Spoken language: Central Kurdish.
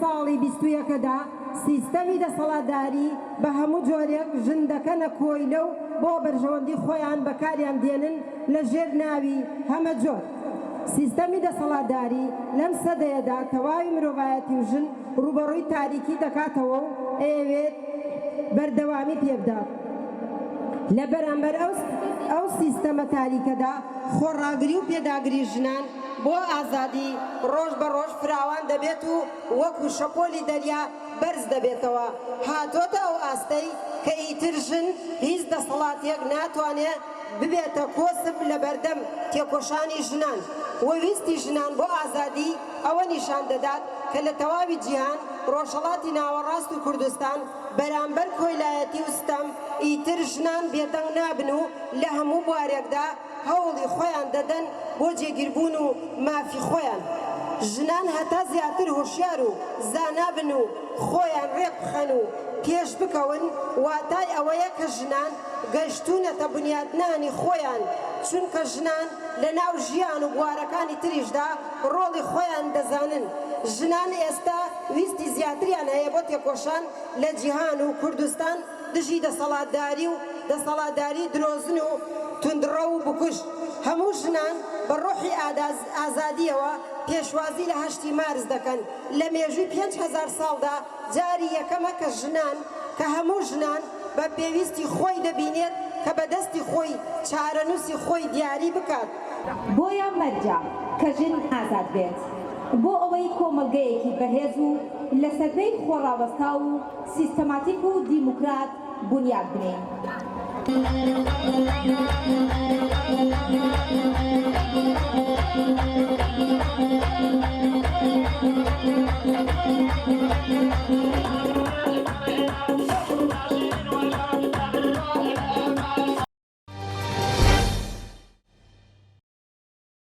ساڵی 21دا سیستەمی دەسەڵاتداری بە هەموو جۆرێک ژن دەکەنە کۆی لەو بۆ بەرژەوەندی خۆیان بەکاریان دێنن لە ژێر ناوی هەمە جۆر. سیستەمی دەسەڵاتداری لەم سەدەیەدا تەواوی مرۆڤایەتی و ژن ڕوبەڕووی تاریکی دەکاتەوە و ئەوێت بەردەوامی پێبدات. لە بەرامبەر ئەو سیستەمە تاریکەدا خۆڕاگری و پێداگری ژنان بۆ ئازادی ڕۆژ بە ڕۆژ فراوان دەبێت و وەکو شەپۆلی دەریا بەرز دەبێتەوە. هاتۆتە ئەو ئاستەی کە ئیتر ژن هیچ دەسەڵاتێک ناتوانێت ببێتە کۆسب لە بەردەم تێکۆشانی ژنان. وەویستی ژنان بۆ ئازادی ئەوە نیشان دەدات کە لە تەواوی جیهان ڕۆژهەڵاتی ناوەڕاست و کوردستان بەرامبەر کۆیلایەتی و ستەم ئیتر ژنان بێدەنگ نابن و لە هەموو بوارێکدا هەوڵی خۆیان دەدەن بۆ جێگیربوون و مافی خۆیان. ژنان هەتا زیاتر هوشیار و زانابن و خۆیان ڕێک بخەن و پێش بکەون، واتای ئەوەیە کە ژنان گەشتونەتە بنیادنانی خۆیان، چونکە ژنان لە ناو ژیان و بوارەکانی تریشدا ڕۆڵی خۆیان دەزانن. ژنان ئێستا ویستی زیاتریان هەیە بۆ تێکۆشان لە جیهان و کوردستان دژی دەسەڵاتداری و دەسەڵاتداری درۆزن و توندڕە و بکوژ. هەموو ژنان بە ڕۆحی ئازادیەوە پێشوازی لە 8 مارس دەکەن. لە مێژووی 5000 ساڵدا جاری یەکەمە کە ژنان کە هەموو ژنان بە پێویستی خۆی دەبینێت کە بەدەستی خۆی چارەنووسی خۆی دیاری بکات. بۆیە مەرجە کە ژن ئازاد بێت، بۆ ئەوەی کۆمەلگەیەکی بەهێز و لە سەربەی خۆڕاوەستا و سیستەماتیک و دیموکرات بنیاد بنێن.